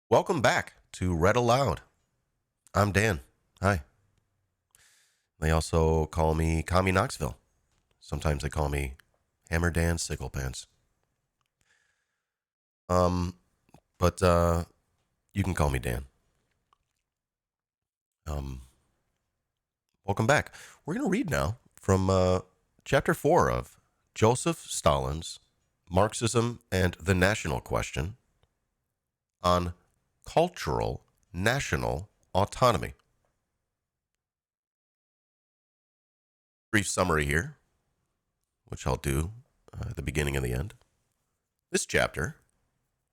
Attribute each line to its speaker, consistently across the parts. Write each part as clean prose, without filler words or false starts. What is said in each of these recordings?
Speaker 1: Welcome back to Read Aloud. I'm Dan. Hi. They also call me Commie Knoxville. Sometimes they call me Hammer Dan Sicklepants. But you can call me Dan. Welcome back. We're going to read now from Chapter 4 of Joseph Stalin's Marxism and the National Question on cultural national autonomy. Brief summary here, which I'll do at the beginning and the end. This chapter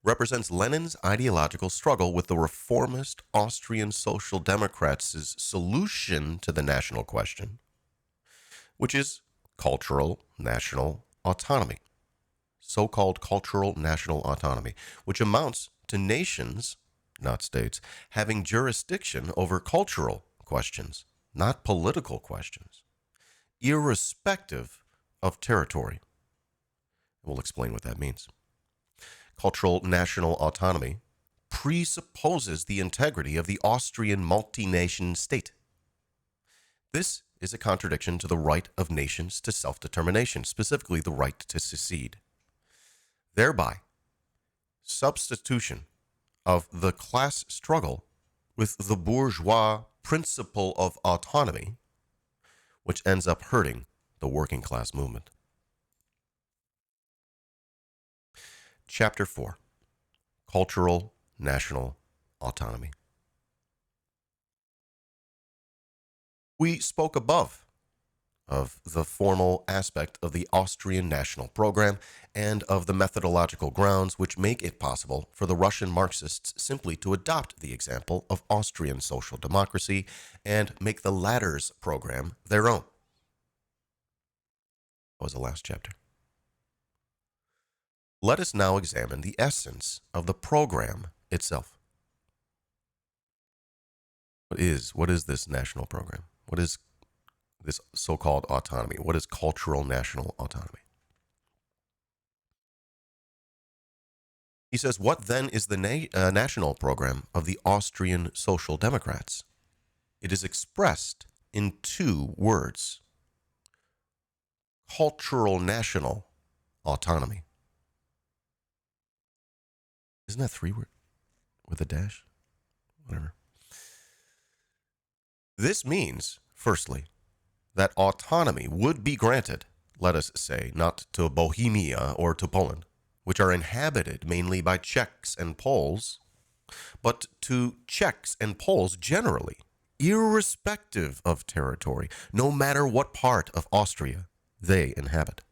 Speaker 1: represents Lenin's ideological struggle with the reformist Austrian Social Democrats' solution to the national question, which is cultural national autonomy, so-called cultural national autonomy, which amounts to nations, not states, having jurisdiction over cultural questions, not political questions, irrespective of territory. We'll explain what that means. Cultural national autonomy presupposes the integrity of the Austrian multi-nation state. This is a contradiction to the right of nations to self-determination, specifically the right to secede. Thereby, substitution of the class struggle with the bourgeois principle of autonomy, which ends up hurting the working class movement. Chapter 4, Cultural National Autonomy. We spoke above of the formal aspect of the Austrian national program and of the methodological grounds which make it possible for the Russian Marxists simply to adopt the example of Austrian social democracy and make the latter's program their own. That was the last chapter. Let us now examine the essence of the program itself. What is this national program? What is this so-called autonomy? What is cultural national autonomy? He says, what then is the national program of the Austrian Social Democrats? It is expressed in two words: cultural national autonomy. Isn't that three words with a dash? Whatever. This means, firstly, that autonomy would be granted, let us say, not to Bohemia or to Poland, which are inhabited mainly by Czechs and Poles, but to Czechs and Poles generally, irrespective of territory, no matter what part of Austria they inhabit.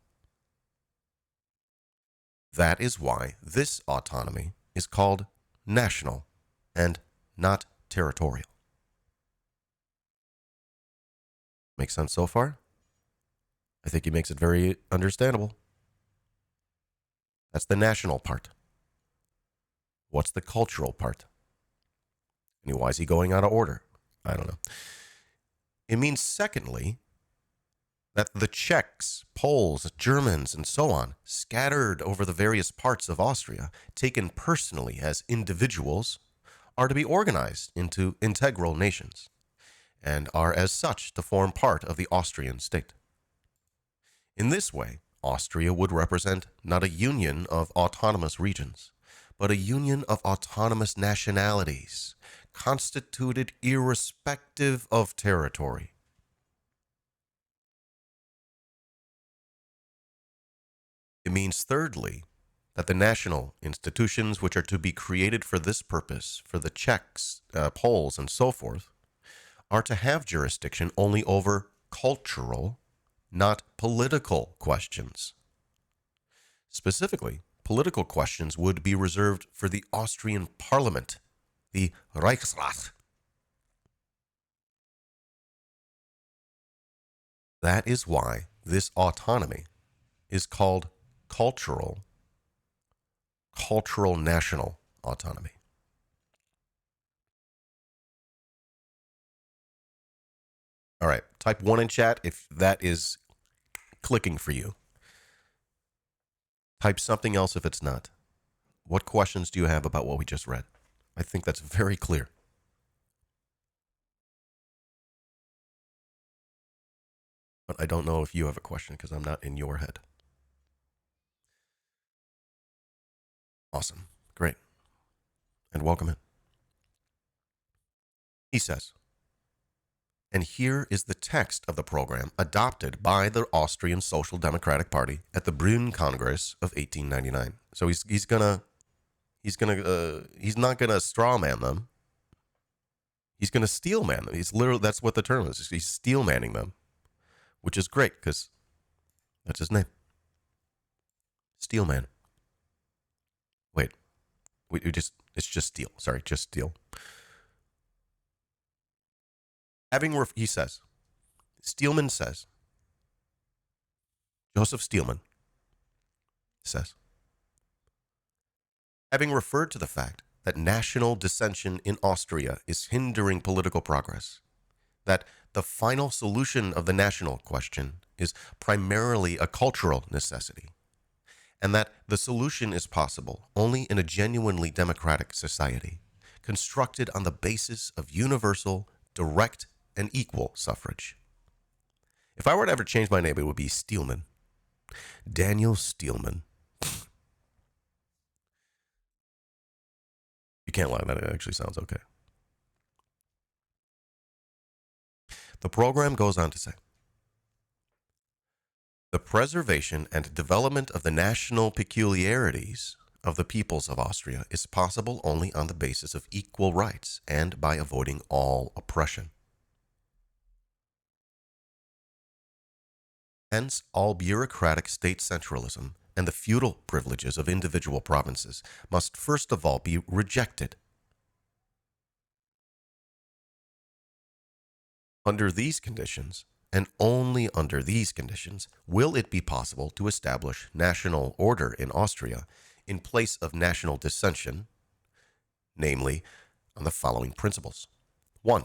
Speaker 1: That is why this autonomy is called national and not territorial. Makes sense so far? I think he makes it very understandable. That's the national part. What's the cultural part? And why is he going out of order? I don't know. It means, secondly, that the Czechs, Poles, Germans, and so on, scattered over the various parts of Austria, taken personally as individuals, are to be organized into integral nations, and are as such to form part of the Austrian state. In this way, Austria would represent not a union of autonomous regions, but a union of autonomous nationalities, constituted irrespective of territory. It means, thirdly, that the national institutions which are to be created for this purpose, for the Czechs, Poles, and so forth, are to have jurisdiction only over cultural, not political questions. Specifically, political questions would be reserved for the Austrian Parliament, the Reichsrat. That is why this autonomy is called cultural national autonomy. All right, type 1 in chat if that is clicking for you. Type something else if it's not. What questions do you have about what we just read? I think that's very clear. But I don't know if you have a question because I'm not in your head. Awesome. Great. And welcome in. He says, and here is the text of the program adopted by the Austrian Social Democratic Party at the Brünn Congress of 1899. So he's not gonna straw man them. He's gonna steel man them. He's literally, that's what the term is. He's steel manning them, which is great because that's his name. Steel man. Wait, it's just steel. Sorry, just steel. He says, Steelman says, Joseph Steelman says, having referred to the fact that national dissension in Austria is hindering political progress, that the final solution of the national question is primarily a cultural necessity, and that the solution is possible only in a genuinely democratic society, constructed on the basis of universal, direct, and equal suffrage. If I were to ever change my name, it would be Steelman. Daniel Steelman. You can't lie, that actually sounds okay. The program goes on to say, the preservation and development of the national peculiarities of the peoples of Austria is possible only on the basis of equal rights and by avoiding all oppression. Hence, all bureaucratic state centralism and the feudal privileges of individual provinces must first of all be rejected. Under these conditions, and only under these conditions, will it be possible to establish national order in Austria in place of national dissension, namely, on the following principles. 1.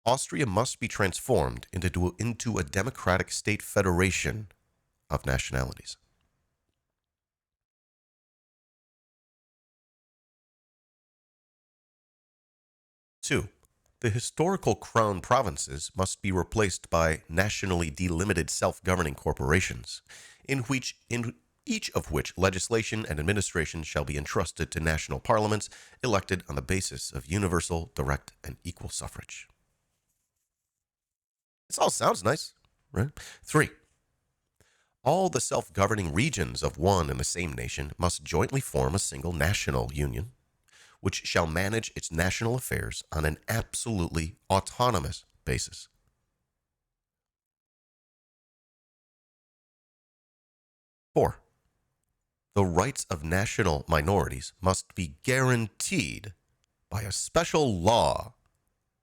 Speaker 1: Austria must be transformed into a democratic state federation of nationalities. 2. The historical crown provinces must be replaced by nationally delimited self-governing corporations, in each of which legislation and administration shall be entrusted to national parliaments elected on the basis of universal, direct, and equal suffrage. This all sounds nice, right? 3. All the self-governing regions of one and the same nation must jointly form a single national union, which shall manage its national affairs on an absolutely autonomous basis. 4. The rights of national minorities must be guaranteed by a special law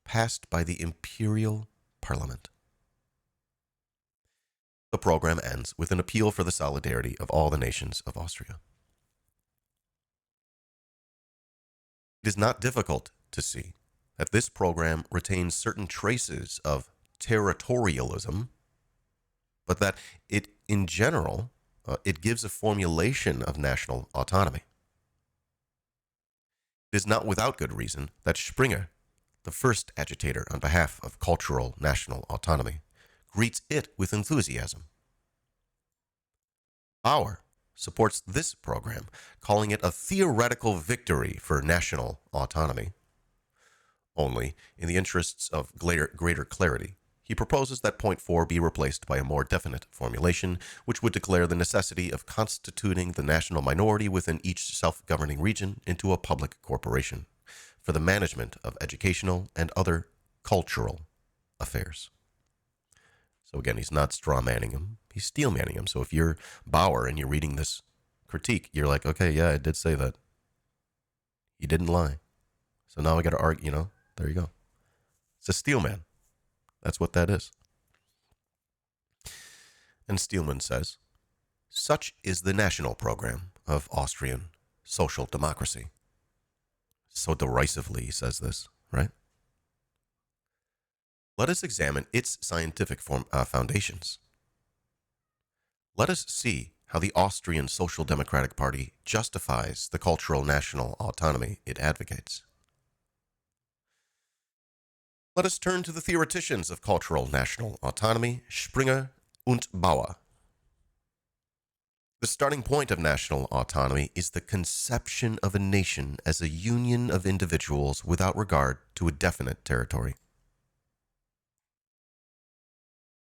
Speaker 1: passed by the Imperial Parliament. The program ends with an appeal for the solidarity of all the nations of Austria. It is not difficult to see that this program retains certain traces of territorialism, but that it, in general, it gives a formulation of national autonomy. It is not without good reason that Springer, the first agitator on behalf of cultural national autonomy, greets it with enthusiasm. Bauer supports this program, calling it a theoretical victory for national autonomy. Only, in the interests of greater clarity, he proposes that point 4 be replaced by a more definite formulation, which would declare the necessity of constituting the national minority within each self-governing region into a public corporation for the management of educational and other cultural affairs. So again, he's not straw manning him, he's steel manning him. So if you're Bauer and you're reading this critique, you're like, okay, yeah, I did say that. He didn't lie. So now I got to argue, there you go. It's a steel man. That's what that is. And Steelman says, such is the national program of Austrian social democracy. So derisively he says this, right? Let us examine its scientific foundations. Let us see how the Austrian Social Democratic Party justifies the cultural national autonomy it advocates. Let us turn to the theoreticians of cultural national autonomy, Springer und Bauer. The starting point of national autonomy is the conception of a nation as a union of individuals without regard to a definite territory.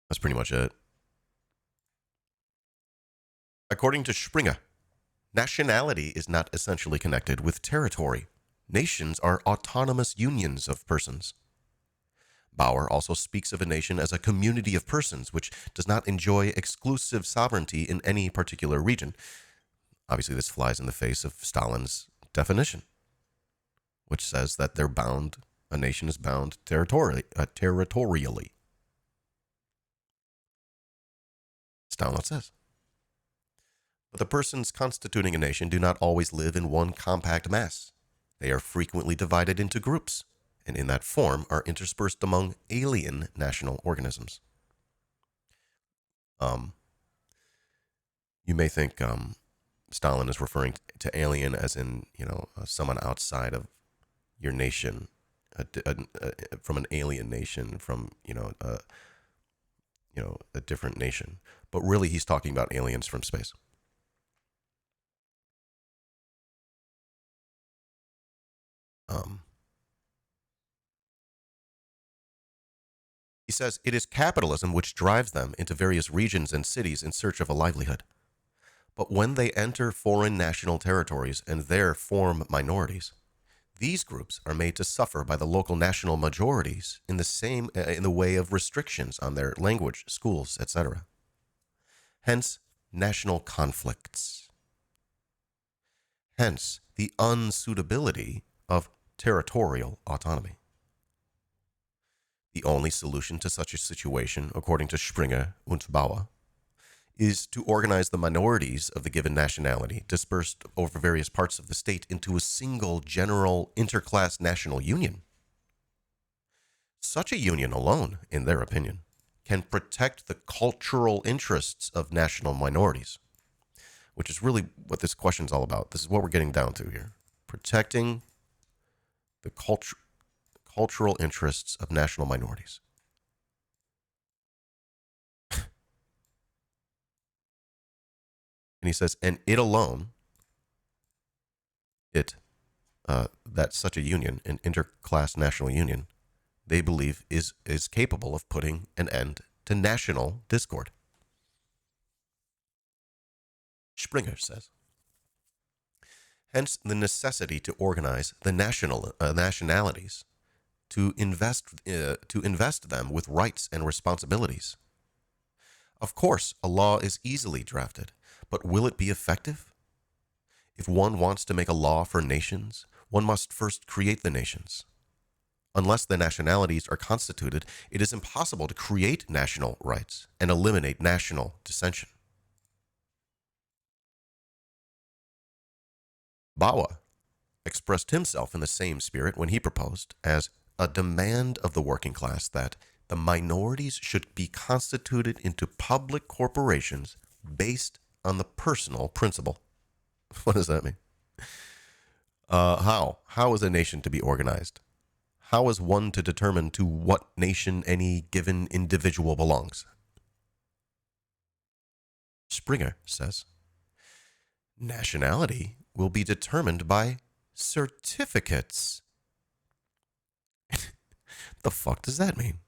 Speaker 1: That's pretty much it. According to Springer, nationality is not essentially connected with territory. Nations are autonomous unions of persons. Bauer also speaks of a nation as a community of persons which does not enjoy exclusive sovereignty in any particular region. Obviously, this flies in the face of Stalin's definition, which says that a nation is bound territorially. Stalin says. But the persons constituting a nation do not always live in one compact mass. They are frequently divided into groups, and in that form are interspersed among alien national organisms. You may think Stalin is referring to alien as in, someone outside of your nation, from an alien nation, from, a different nation. But really, he's talking about aliens from space. He says, it is capitalism which drives them into various regions and cities in search of a livelihood. But when they enter foreign national territories and there form minorities, these groups are made to suffer by the local national majorities in the way of restrictions on their language, schools, etc. Hence, national conflicts. Hence, the unsuitability of territorial autonomy. The only solution to such a situation, according to Springer und Bauer, is to organize the minorities of the given nationality dispersed over various parts of the state into a single general interclass national union. Such a union alone, in their opinion, can protect the cultural interests of national minorities, which is really what this question is all about. This is what we're getting down to here. Protecting the cultural interests of national minorities. And he says, and it alone, that such a union, an interclass national union, they believe is capable of putting an end to national discord. Springer says, hence the necessity to organize the nationalities to invest them with rights and responsibilities. Of course, a law is easily drafted, but will it be effective? If one wants to make a law for nations, one must first create the nations. Unless the nationalities are constituted, it is impossible to create national rights and eliminate national dissension. Bauer expressed himself in the same spirit when he proposed, as a demand of the working class, that the minorities should be constituted into public corporations based on the personal principle. What does that mean? How? How is a nation to be organized? How is one to determine to what nation any given individual belongs? Springer says, nationality will be determined by certificates. The fuck does that mean?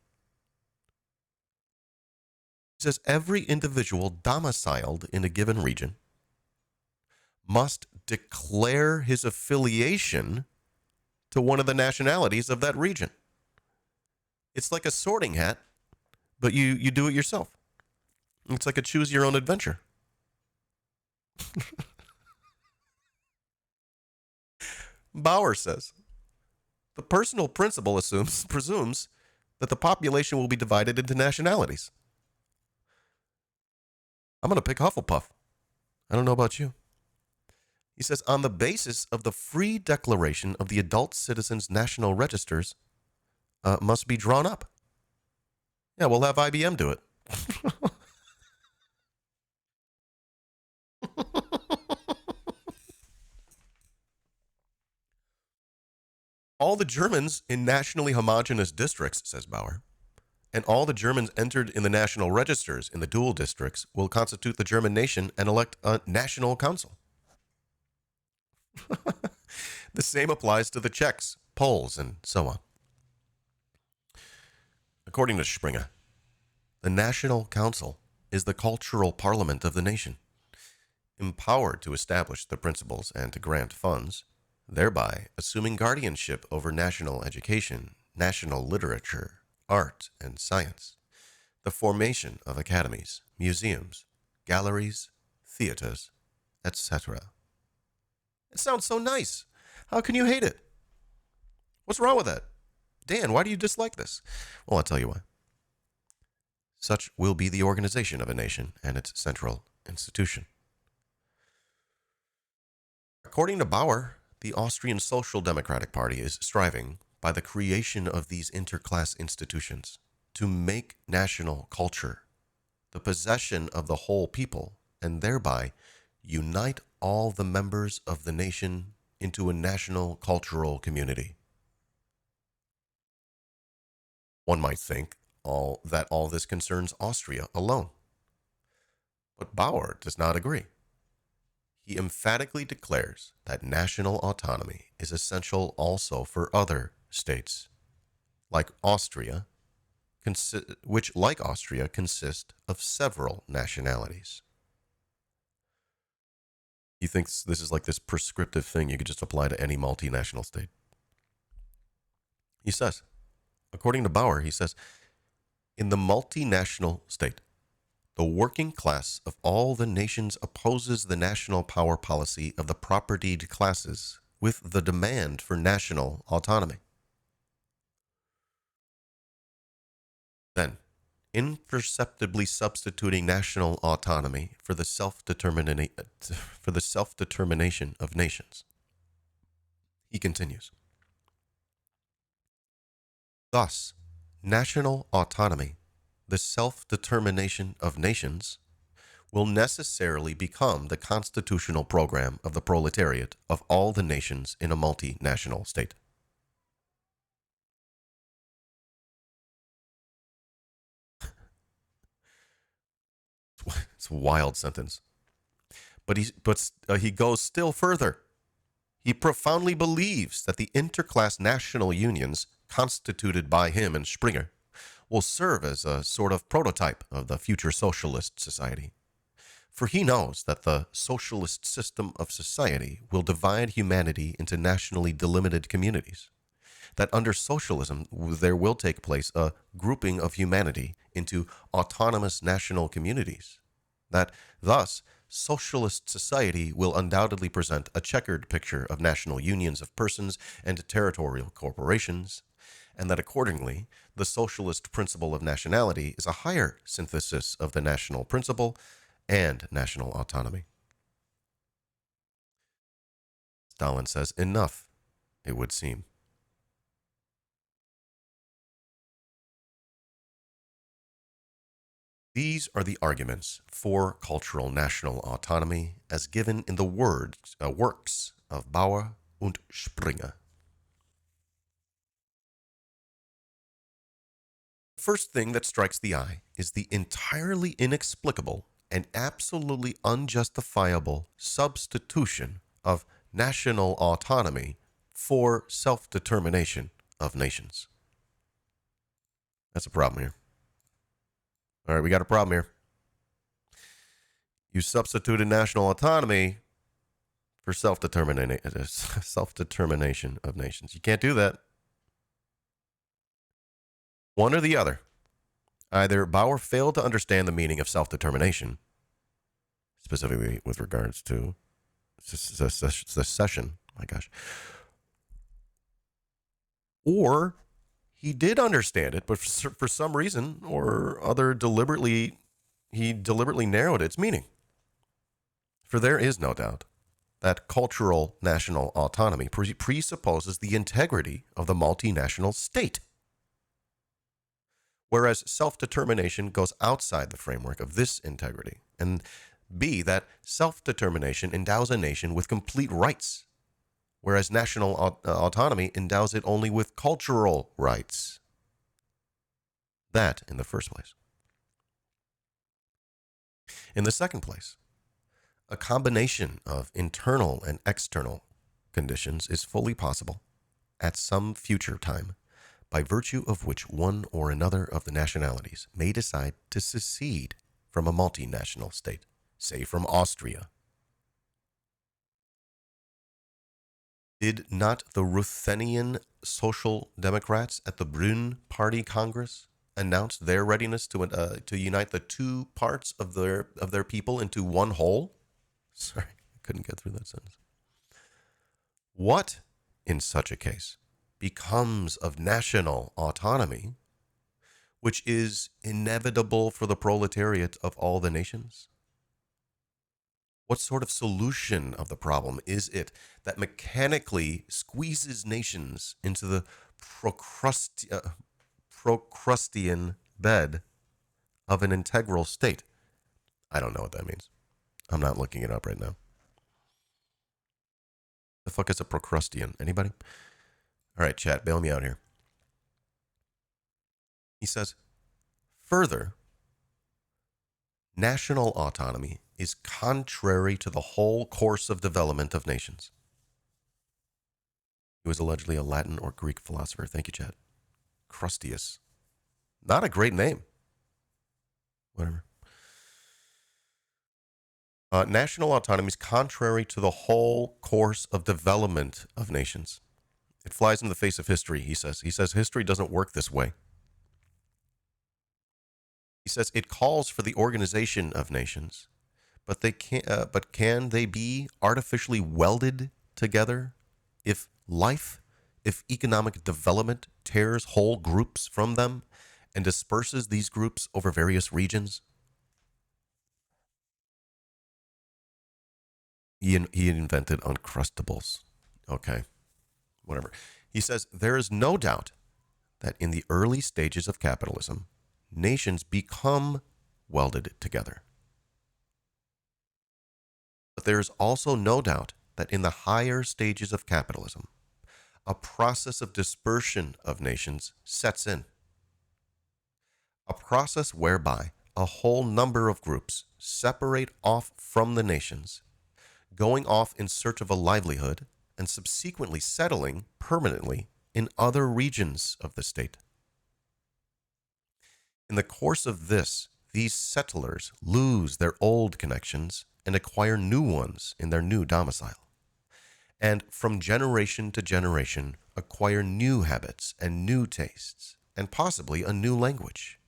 Speaker 1: He says every individual domiciled in a given region must declare his affiliation to one of the nationalities of that region. It's like a sorting hat, but you do it yourself. It's like a choose your own adventure. Bauer says, the personal principle presumes that the population will be divided into nationalities. I'm going to pick Hufflepuff. I don't know about you. He says, on the basis of the free declaration of the adult citizens' national registers must be drawn up. Yeah, we'll have IBM do it. All the Germans in nationally homogeneous districts, says Bauer, and all the Germans entered in the national registers in the dual districts will constitute the German nation and elect a national council. The same applies to the Czechs, Poles, and so on. According to Springer, the National Council is the cultural parliament of the nation, empowered to establish the principles and to grant funds, thereby assuming guardianship over national education, national literature, art, and science, the formation of academies, museums, galleries, theaters, etc. It sounds so nice. How can you hate it? What's wrong with that? Dan, why do you dislike this? Well, I'll tell you why. Such will be the organization of a nation and its central institution. According to Bauer, the Austrian Social Democratic Party is striving, by the creation of these interclass institutions, to make national culture the possession of the whole people, and thereby unite all the members of the nation into a national cultural community. One might think that all this concerns Austria alone. But Bauer does not agree. He emphatically declares that national autonomy is essential also for other states, like Austria, which, like Austria, consist of several nationalities. He thinks this is like this prescriptive thing you could just apply to any multinational state. He says, according to Bauer, he says, in the multinational state, the working class of all the nations opposes the national power policy of the propertied classes with the demand for national autonomy. Then, imperceptibly substituting national autonomy for the self-determination of nations. He continues, thus, national autonomy, the self-determination of nations, will necessarily become the constitutional program of the proletariat of all the nations in a multinational state. It's a wild sentence. But he goes still further. He profoundly believes that the interclass national unions constituted by him and Springer will serve as a sort of prototype of the future socialist society. For he knows that the socialist system of society will divide humanity into nationally delimited communities, that under socialism there will take place a grouping of humanity into autonomous national communities, that thus socialist society will undoubtedly present a checkered picture of national unions of persons and territorial corporations, and that accordingly the socialist principle of nationality is a higher synthesis of the national principle and national autonomy. Stalin says, enough, it would seem. These are the arguments for cultural national autonomy as given in the works of Bauer und Springer. The first thing that strikes the eye is the entirely inexplicable and absolutely unjustifiable substitution of national autonomy for self-determination of nations. That's a problem here. All right, we got a problem here. You substituted national autonomy for self-determination of nations. You can't do that. One or the other. Either Bauer failed to understand the meaning of self-determination, specifically with regards to secession, my gosh, or he did understand it, but for some reason or other he deliberately narrowed its meaning. For there is no doubt that cultural national autonomy presupposes the integrity of the multinational state, whereas self-determination goes outside the framework of this integrity, and B, that self-determination endows a nation with complete rights, whereas national autonomy endows it only with cultural rights. That in the first place. In the second place, a combination of internal and external conditions is fully possible at some future time, by virtue of which one or another of the nationalities may decide to secede from a multinational state, say from Austria. Did not the Ruthenian Social Democrats at the Brünn Party Congress announce their readiness to unite the two parts of their people into one whole? Sorry, I couldn't get through that sentence. What, in such a case, becomes of national autonomy, which is inevitable for the proletariat of all the nations? What sort of solution of the problem is it that mechanically squeezes nations into the Procrustean bed of an integral state? I don't know what that means. I'm not looking it up right now. The fuck is a Procrustean? Anybody? All right, chat, bail me out here. He says, further, national autonomy is contrary to the whole course of development of nations. He was allegedly a Latin or Greek philosopher. Thank you, Chad. Crustius. Not a great name. Whatever. National autonomy is contrary to the whole course of development of nations. It flies in the face of history, he says. He says history doesn't work this way. He says it calls for the organization of nations, but can they be artificially welded together if economic development tears whole groups from them and disperses these groups over various regions? He invented Uncrustables. Okay, whatever. He says there is no doubt that in the early stages of capitalism, nations become welded together. But there is also no doubt that in the higher stages of capitalism, a process of dispersion of nations sets in. A process whereby a whole number of groups separate off from the nations, going off in search of a livelihood and subsequently settling permanently in other regions of the state. In the course of this, these settlers lose their old connections and acquire new ones in their new domicile, and from generation to generation acquire new habits and new tastes, and possibly a new language.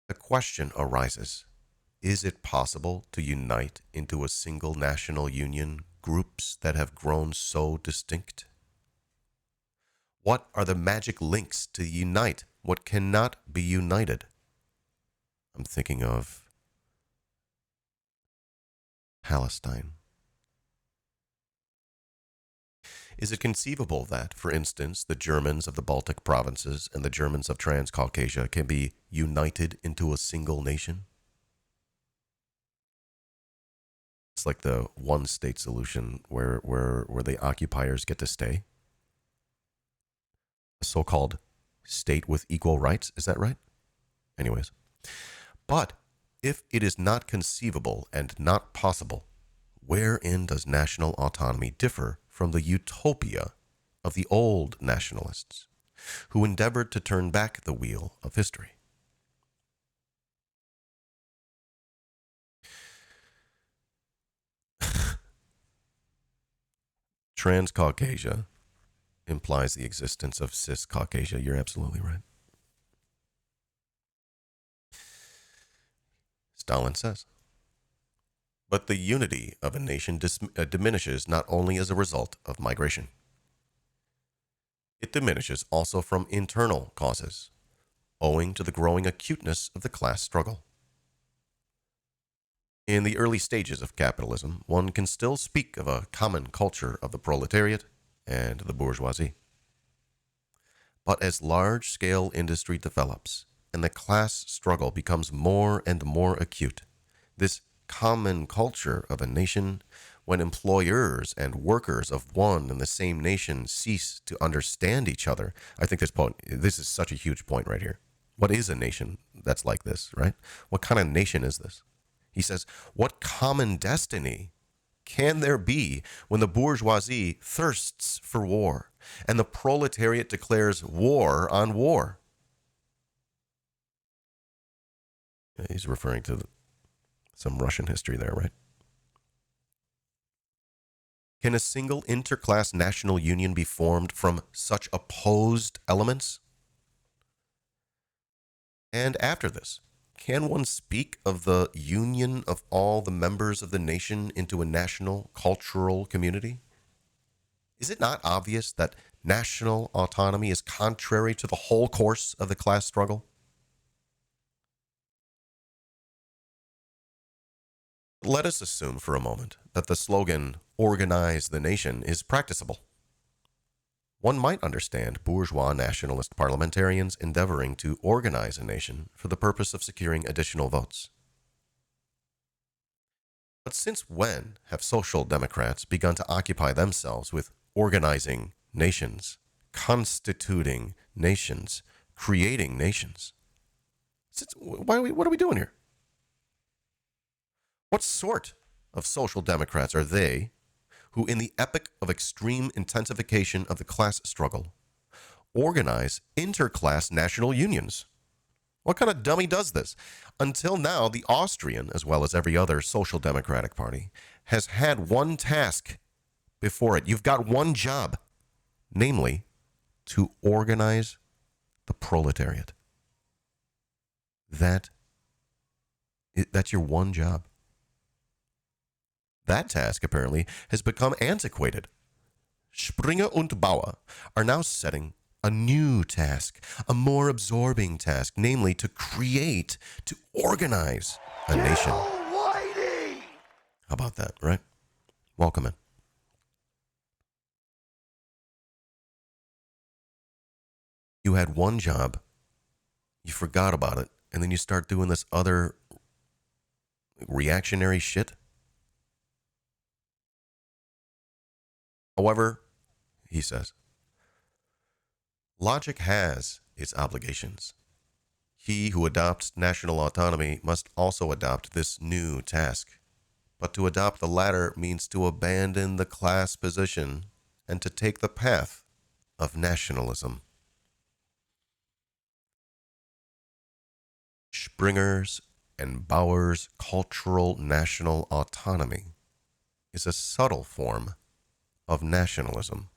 Speaker 1: The question arises, is it possible to unite into a single national union groups that have grown so distinct? What are the magic links to unite what cannot be united? I'm thinking of Palestine. Is it conceivable that, for instance, the Germans of the Baltic provinces and the Germans of Transcaucasia can be united into a single nation? It's like the one-state solution where the occupiers get to stay. A so-called state with equal rights, is that right? Anyways. But if it is not conceivable and not possible, wherein does national autonomy differ from the utopia of the old nationalists, who endeavored to turn back the wheel of history? Transcaucasia implies the existence of Ciscaucasia. You're absolutely right. Stalin says. But the unity of a nation diminishes not only as a result of migration. It diminishes also from internal causes, owing to the growing acuteness of the class struggle. In the early stages of capitalism, one can still speak of a common culture of the proletariat and the bourgeoisie. But as large-scale industry develops and the class struggle becomes more and more acute, this common culture of a nation, when employers and workers of one and the same nation cease to understand each other. I think this is such a huge point right here. What is a nation that's like this, right? What kind of nation is this? He says, what common destiny can there be when the bourgeoisie thirsts for war and the proletariat declares war on war? He's referring to some Russian history there, right? Can a single interclass national union be formed from such opposed elements? And after this, can one speak of the union of all the members of the nation into a national cultural community? Is it not obvious that national autonomy is contrary to the whole course of the class struggle? Let us assume for a moment that the slogan, organize the nation, is practicable. One might understand bourgeois nationalist parliamentarians endeavoring to organize a nation for the purpose of securing additional votes. But since when have social democrats begun to occupy themselves with organizing nations, constituting nations, creating nations? What are we doing here? What sort of social democrats are they who, in the epoch of extreme intensification of the class struggle, organize interclass national unions? What kind of dummy does this? Until now, the Austrian, as well as every other social democratic party, has had one task before it. You've got one job, namely, to organize the proletariat. That's your one job. That task, apparently, has become antiquated. Springer and Bauer are now setting a new task, a more absorbing task, namely to organize a nation. How about that, right? Welcome in. You had one job, you forgot about it, and then you start doing this other reactionary shit. However, he says, logic has its obligations. He who adopts national autonomy must also adopt this new task. But to adopt the latter means to abandon the class position and to take the path of nationalism. Springer's and Bauer's cultural national autonomy is a subtle form of nationalism.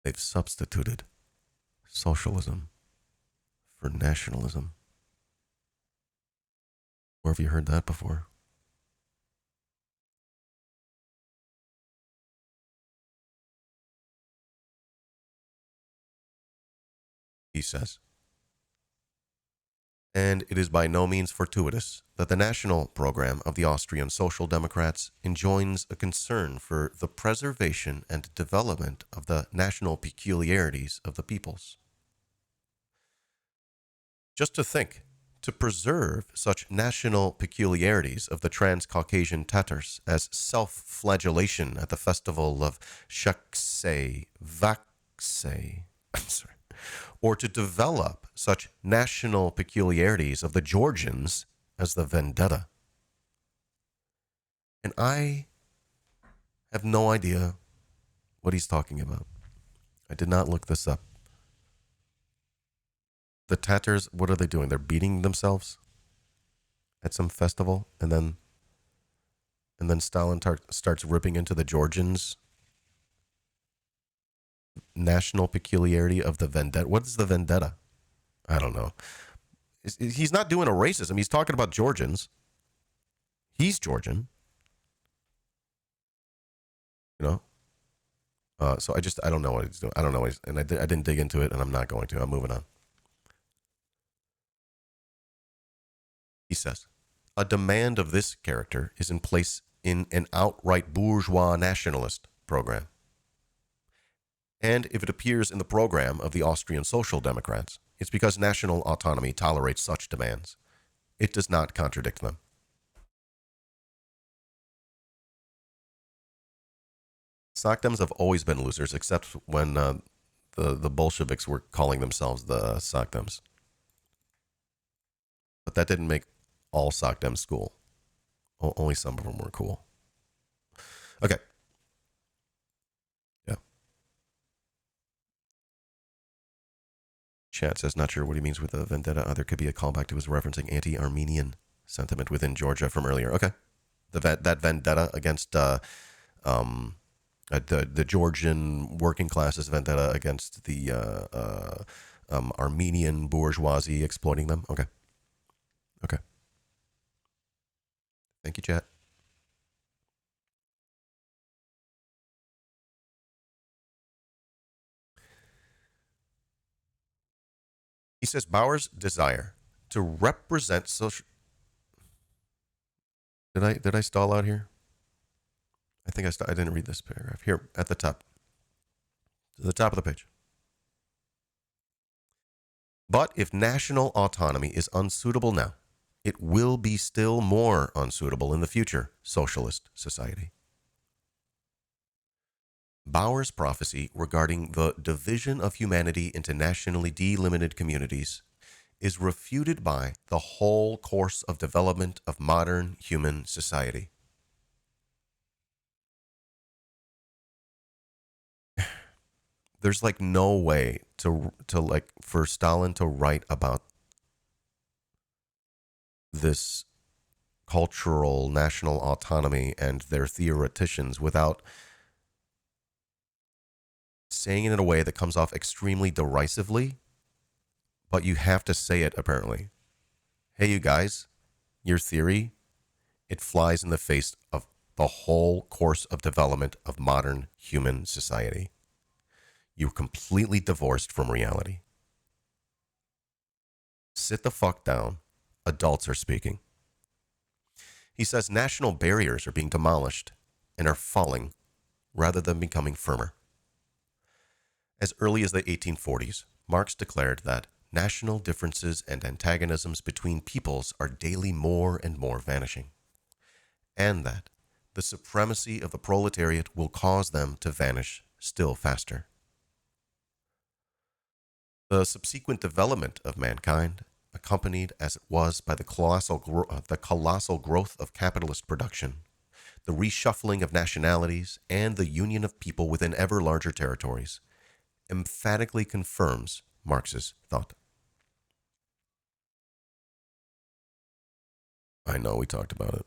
Speaker 1: They've substituted socialism for nationalism. Where have you heard that before? He says, and it is by no means fortuitous that the national program of the Austrian Social Democrats enjoins a concern for the preservation and development of the national peculiarities of the peoples. Just to think, to preserve such national peculiarities of the Transcaucasian Tatars as self-flagellation at the festival of Shaksay Vaksay, or to develop such national peculiarities of the Georgians as the vendetta. And I have no idea what he's talking about. I did not look this up. The Tatars, what are they doing? They're beating themselves at some festival, and then Stalin starts ripping into the Georgians. National peculiarity of the vendetta. What is the vendetta? I don't know. He's not doing a racism. He's talking about Georgians. He's Georgian. You know? So I don't know what he's doing. I don't know. I didn't dig into it, and I'm not going to. I'm moving on. He says, a demand of this character is in place in an outright bourgeois nationalist program. And if it appears in the program of the Austrian Social Democrats, it's because national autonomy tolerates such demands. It does not contradict them. Socdems have always been losers, except when the Bolsheviks were calling themselves the Socdems. But that didn't make all Socdems cool. Only some of them were cool. Okay. Yeah. Chat says, not sure what he means with a vendetta. There could be a callback to his referencing anti-Armenian sentiment within Georgia from earlier. Okay. That vendetta against the Georgian working classes vendetta against the Armenian bourgeoisie exploiting them. Okay. Okay. Thank you, chat. He says Bauer's desire to represent social. Did I stall out here? I think I didn't read this paragraph here at the top. To the top of the page. But if national autonomy is unsuitable now, it will be still more unsuitable in the future socialist society. Bauer's prophecy regarding the division of humanity into nationally delimited communities is refuted by the whole course of development of modern human society. There's like no way to like for Stalin to write about this cultural national autonomy and their theoreticians without saying it in a way that comes off extremely derisively, but you have to say it apparently. Hey, you guys, your theory, it flies in the face of the whole course of development of modern human society. You're completely divorced from reality. Sit the fuck down. Adults are speaking. He says national barriers are being demolished and are falling rather than becoming firmer. As early as the 1840s, Marx declared that national differences and antagonisms between peoples are daily more and more vanishing, and that the supremacy of the proletariat will cause them to vanish still faster. The subsequent development of mankind, accompanied as it was by the colossal growth of capitalist production, the reshuffling of nationalities, and the union of people within ever larger territories, emphatically confirms Marx's thought. I know we talked about it.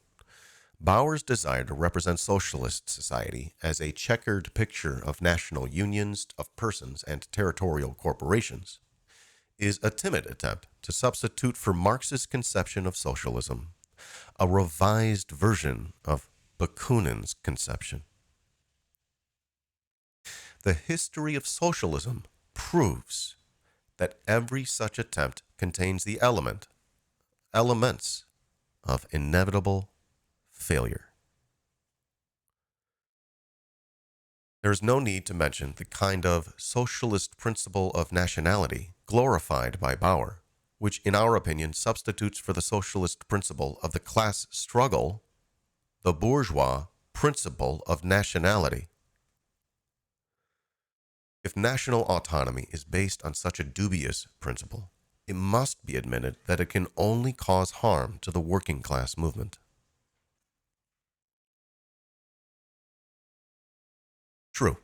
Speaker 1: Bauer's desire to represent socialist society as a checkered picture of national unions of persons and territorial corporations is a timid attempt to substitute for Marx's conception of socialism a revised version of Bakunin's conception. The history of socialism proves that every such attempt contains the elements of inevitable failure. There is no need to mention the kind of socialist principle of nationality glorified by Bauer, which in our opinion substitutes for the socialist principle of the class struggle the bourgeois principle of nationality. If national autonomy is based on such a dubious principle, it must be admitted that it can only cause harm to the working class movement. True,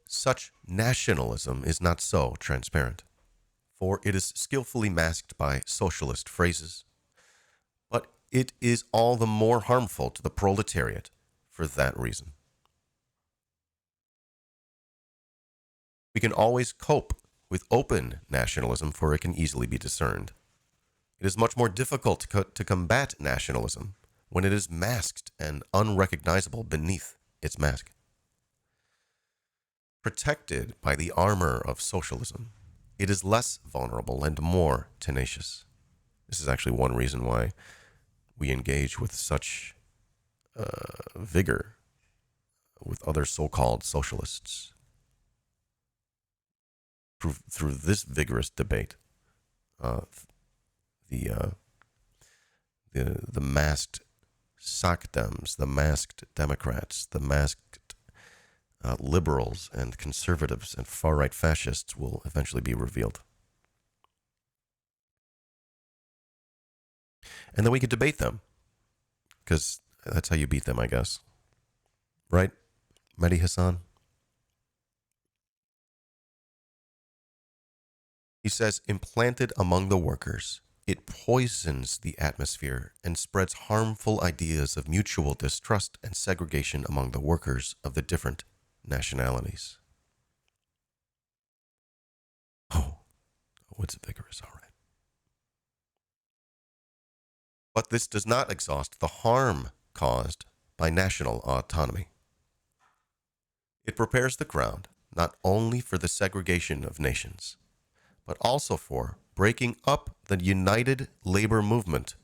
Speaker 1: such nationalism is not so transparent, for it is skillfully masked by socialist phrases, but it is all the more harmful to the proletariat for that reason. We can always cope with open nationalism, for it can easily be discerned. It is much more difficult to combat nationalism when it is masked and unrecognizable beneath its mask. Protected by the armor of socialism, it is less vulnerable and more tenacious. This is actually one reason why we engage with such vigor with other so-called socialists. Through this vigorous debate, the the masked Socdems, the masked Democrats, the masked liberals and conservatives and far-right fascists will eventually be revealed. And then we could debate them, because that's how you beat them, I guess. Right, Mehdi Hassan? He says, implanted among the workers, it poisons the atmosphere and spreads harmful ideas of mutual distrust and segregation among the workers of the different nationalities. Oh, it's vigorous, all right. But this does not exhaust the harm caused by national autonomy. It prepares the ground not only for the segregation of nations, but also for breaking up the united labor movement.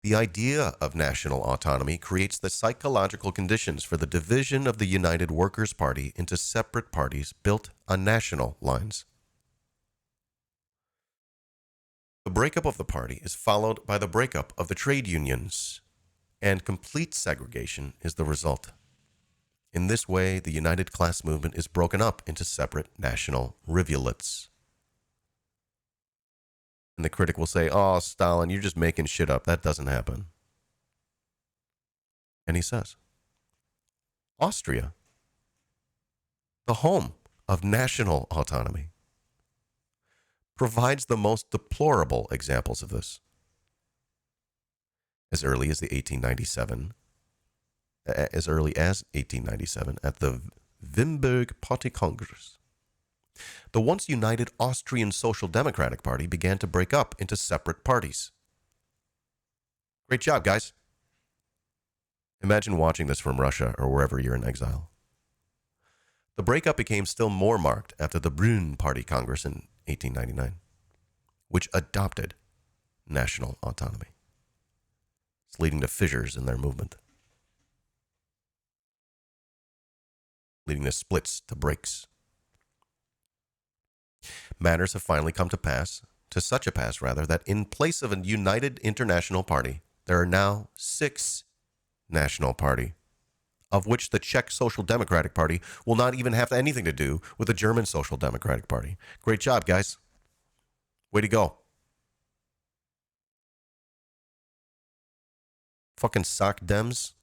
Speaker 1: The idea of national autonomy creates the psychological conditions for the division of the United Workers' Party into separate parties built on national lines. The breakup of the party is followed by the breakup of the trade unions, and complete segregation is the result. In this way, the united class movement is broken up into separate national rivulets. And the critic will say, oh, Stalin, you're just making shit up. That doesn't happen. And he says, Austria, the home of national autonomy, provides the most deplorable examples of this. As early as 1897, at the Wimberg Party Congress, the once united Austrian Social Democratic Party began to break up into separate parties. Great job, guys. Imagine watching this from Russia or wherever you're in exile. The breakup became still more marked after the Brünn Party Congress in 1899, which adopted national autonomy. It's leading to fissures in their movement, leading to splits, to breaks. Matters have finally come to such a pass, that in place of a united international party, there are now 6 national party, of which the Czech Social Democratic Party will not even have anything to do with the German Social Democratic Party. Great job, guys. Way to go. Fucking sock dems.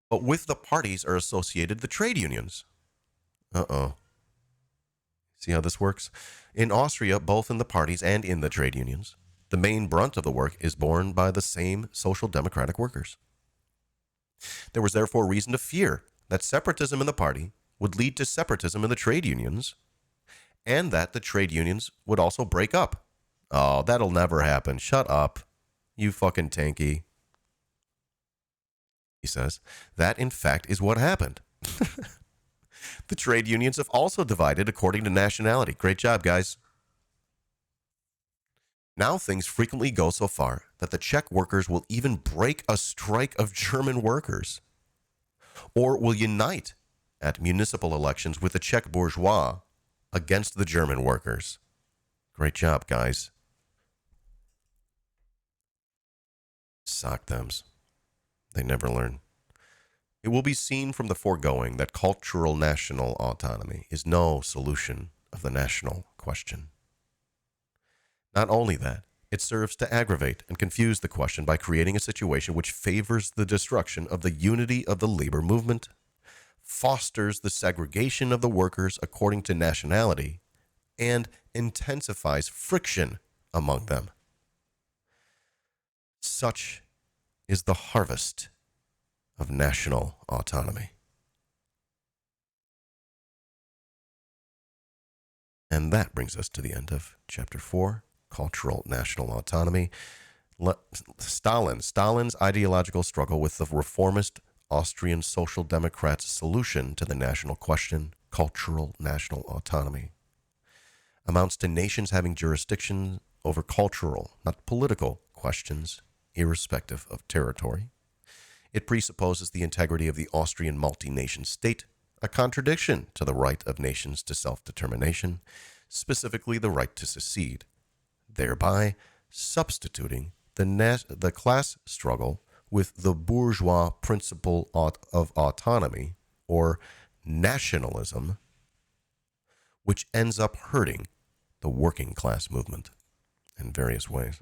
Speaker 1: But with the parties are associated the trade unions. Uh-oh. See how this works? In Austria, both in the parties and in the trade unions, the main brunt of the work is borne by the same social democratic workers. There was therefore reason to fear that separatism in the party would lead to separatism in the trade unions, and that the trade unions would also break up. Oh, that'll never happen. Shut up, you fucking tanky. He says, that in fact is what happened. The trade unions have also divided according to nationality. Great job, guys. Now things frequently go so far that the Czech workers will even break a strike of German workers, or will unite at municipal elections with the Czech bourgeois against the German workers. Great job, guys. Sock thems. They never learn. It will be seen from the foregoing that cultural national autonomy is no solution of the national question. Not only that, it serves to aggravate and confuse the question by creating a situation which favors the destruction of the unity of the labor movement, fosters the segregation of the workers according to nationality, and intensifies friction among them. Such is the harvest of national autonomy. And that brings us to the end of Chapter 4, Cultural National Autonomy. Stalin's ideological struggle with the reformist Austrian Social Democrats' solution to the national question, cultural national autonomy, amounts to nations having jurisdiction over cultural, not political, questions, irrespective of territory. It presupposes the integrity of the Austrian multi-nation state, a contradiction to the right of nations to self-determination, specifically the right to secede, thereby substituting the class struggle with the bourgeois principle of autonomy, or nationalism, which ends up hurting the working class movement in various ways.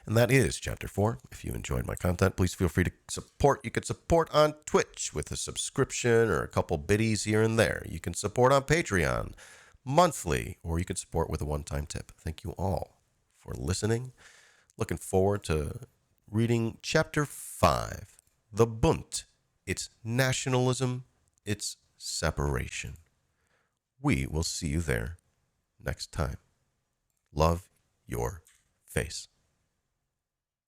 Speaker 1: And that is Chapter 4. If you enjoyed my content, please feel free to support. You can support on Twitch with a subscription or a couple biddies here and there. You can support on Patreon monthly, or you can support with a one-time tip. Thank you all for listening. Looking forward to reading Chapter 5, The Bund, Its Nationalism, Its Separation. We will see you there next time. Love your face.